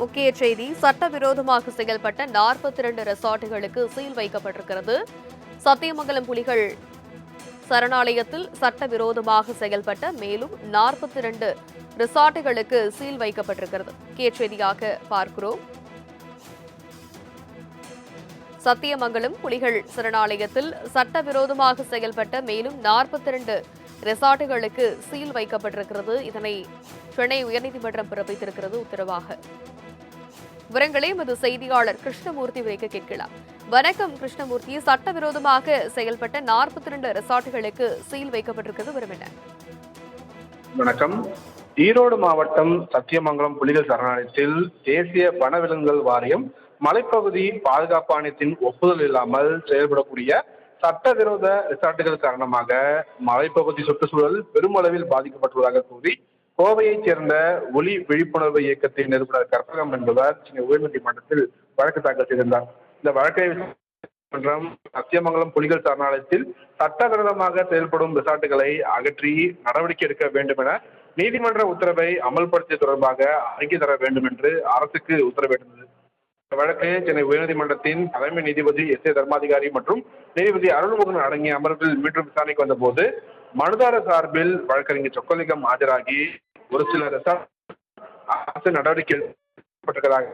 முக்கிய செய்தி சட்டவிரோதமாக செயல்பட்ட 42 ரெசார்ட்டுகளுக்கு சீல் வைக்கப்பட்டிருக்கிறது. சத்தியமங்கலம் புலிகள் சரணாலயத்தில் சட்டவிரோதமாக செயல்பட்ட மேலும் 42 ரெசார்ட்டுகளுக்கு சீல் வைக்கப்பட்டிருக்கிறது. முக்கிய செய்தியாக பார்க்கிறோம். சத்தியமங்கலம் புலிகள் சரணாலயத்தில் சட்டவிரோதமாக செயல்பட்ட மேலும் 42 ரெசார்ட்டுகளுக்கு சீல் வைக்கப்பட்டிருக்கிறது. இதனை சென்னை உயர்நீதிமன்றம் பிறப்பித்திருக்கிறது உத்தரவாக. விவரங்களை எமது செய்தியாளர் கிருஷ்ணமூர்த்தி விரைக்க கேட்கலாம். வணக்கம் கிருஷ்ணமூர்த்தி, சட்டவிரோதமாக செயல்பட்ட 42 ரெசார்ட்டுகளுக்கு சீல் வைக்கப்பட்டிருக்கிறது, விவரம் என்ன? வணக்கம். ஈரோடு மாவட்டம் சத்தியமங்கலம் புலிகள் சரணாலயத்தில் தேசிய வனவிலங்குகள் வாரியம் மலைப்பகுதி பாதுகாப்பு ஆணையத்தின் ஒப்புதல் இல்லாமல் செயல்படக்கூடிய சட்டவிரோத ரிசார்ட்டுகள் காரணமாக மலைப்பகுதி சுற்றுச்சூழல் பெருமளவில் பாதிக்கப்பட்டுள்ளதாக கூறி கோவையைச் சேர்ந்த ஒலி விழிப்புணர்வு இயக்கத்தின் நிறுவனர் கற்பகம் என்பவர் சென்னை உயர்நீதிமன்றத்தில் வழக்கு தாக்கல் செய்திருந்தார். இந்த வழக்கை நீதிமன்றம் சத்தியமங்கலம் புலிகள் சரணாலயத்தில் சட்டவிரோதமாக செயல்படும் ரிசார்ட்டுகளை அகற்றி நடவடிக்கை எடுக்க வேண்டும் என நீதிமன்ற உத்தரவை அமல்படுத்திய தொடர்பாக அறிக்கை தர வேண்டும் என்று அரசுக்கு உத்தரவிட்டிருந்தது. இந்த வழக்கு சென்னை உயர்நீதிமன்றத்தின் தலைமை நீதிபதி எஸ். தர்மாதிகாரி மற்றும் நீதிபதி அருள்முருகன் அடங்கிய அமர்வில் மீண்டும் விசாரணைக்கு வந்தபோது மனுதாரர் சார்பில் வழக்கறிஞர் சொக்கலிங்கம் ஆஜராகி ஒரு சில அரசு நடவடிக்கை எடுக்கப்பட்டிருப்பதாக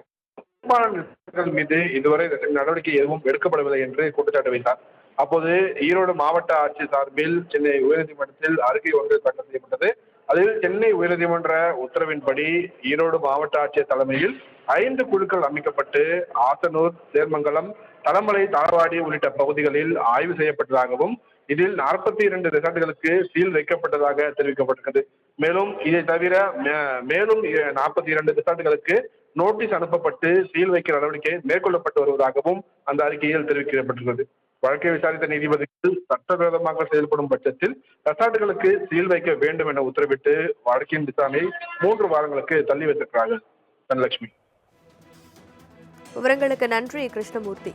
மீது இதுவரை நடவடிக்கை எதுவும் எடுக்கப்படவில்லை என்று குற்றச்சாட்டு வைத்தார். அப்போது ஈரோடு மாவட்ட ஆட்சியர் சார்பில் சென்னை உயர்நீதிமன்றத்தில் அறிக்கை ஒன்று தாக்கல் செய்யப்பட்டது. அதில் சென்னை உயர்நீதிமன்ற உத்தரவின்படி ஈரோடு மாவட்ட ஆட்சியர் தலைமையில் 5 குழுக்கள் அமைக்கப்பட்டு ஆசனூர், சேர்மங்கலம், தலமலை, தாழ்வாடி உள்ளிட்ட பகுதிகளில் ஆய்வு செய்யப்பட்டதாகவும் இதில் 42 ரிசார்ட்டுகளுக்கு சீல் வைக்கப்பட்டதாக தெரிவிக்கப்பட்டிருக்கிறது. மேலும் இதை தவிர மேலும் 42 ரிசார்ட்டுகளுக்கு நோட்டீஸ் அனுப்பப்பட்டு சீல் வைக்க நடவடிக்கை மேற்கொள்ளப்பட்டு வருவதாகவும் அந்த அறிக்கையில் தெரிவிக்கப்பட்டுள்ளது. வழக்கை விசாரித்த நீதிபதிகள் சட்டவிரோதமாக செயல்படும் பட்சத்தில் ரெசார்ட்டுகளுக்கு சீல் வைக்க வேண்டும் என உத்தரவிட்டு வழக்கின் விசாரணையை 3 வாரங்களுக்கு தள்ளி வைத்திருக்கிறார்கள். தனலட்சுமி. விவரங்களுக்கு நன்றி கிருஷ்ணமூர்த்தி.